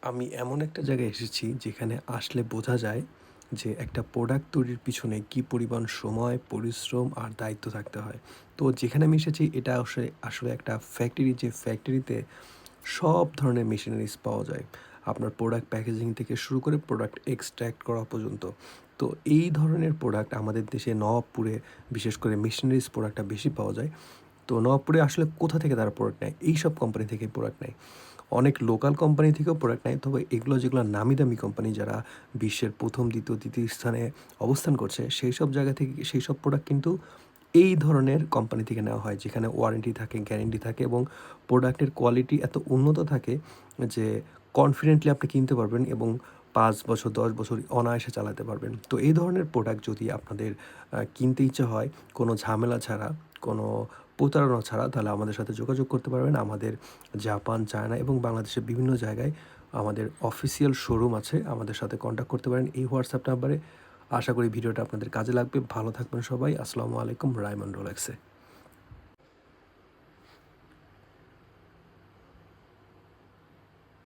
আমি এমন একটা জায়গায় এসেছি যেখানে আসলে বোঝা যায় যে একটা প্রোডাক্ট তৈরির পিছনে কী পরিমাণ সময়, পরিশ্রম আর দায়িত্ব থাকতে হয়। তো যেখানে আমি এসেছি এটা আসলে একটা ফ্যাক্টরি, যে ফ্যাক্টরিতে সব ধরনের মেশিনারিজ পাওয়া যায়। আপনার প্রোডাক্ট প্যাকেজিং থেকে শুরু করে প্রোডাক্ট এক্সট্রাক্ট করা পর্যন্ত। তো এই ধরনের প্রোডাক্ট আমাদের দেশে নবাবপুরে বিশেষ করে মেশিনারিজ প্রোডাক্টটা বেশি পাওয়া যায়। তো নবাবপুরে আসলে কোথা থেকে তারা প্রোডাক্ট নেয়? এইসব কোম্পানি থেকে প্রোডাক্ট নেয়। অনেক লোকাল কোম্পানি থেকেও প্রোডাক্ট নেয়। তবে এগুলো যেগুলো নামি দামি কোম্পানি, যারা বিশ্বের ১ম, ২য়, ৩য় স্থানে অবস্থান করছে, সেইসব জায়গা থেকে সেইসব প্রোডাক্ট কিন্তু এই ধরনের কোম্পানি থেকে নেওয়া হয়, যেখানে ওয়ারেন্টি থাকে, গ্যারান্টি থাকে এবং প্রোডাক্টের কোয়ালিটি এত উন্নত থাকে যে কনফিডেন্টলি আপনি কিনতে পারবেন এবং ৫ বছর, ১০ বছর অনায়াসে চালাতে পারবেন। তো এই ধরনের প্রোডাক্ট যদি আপনাদের কিনতে ইচ্ছা হয় কোনো ঝামেলা ছাড়া, কোনো প্রতারণা ছাড়া, তাহলে আমাদের সাথে যোগাযোগ করতে পারবেন। আমাদের জাপান, চায়না এবং বাংলাদেশের বিভিন্ন জায়গায় আমাদের অফিসিয়াল শোরুম আছে। আমাদের সাথে কন্ট্যাক্ট করতে পারেন এই হোয়াটসঅ্যাপ নাম্বারে। আশা করি ভিডিওটা আপনাদের কাজে লাগবে। ভালো থাকবেন সবাই। আসসালামু আলাইকুম। রায়মন্ড রোলেক্সে।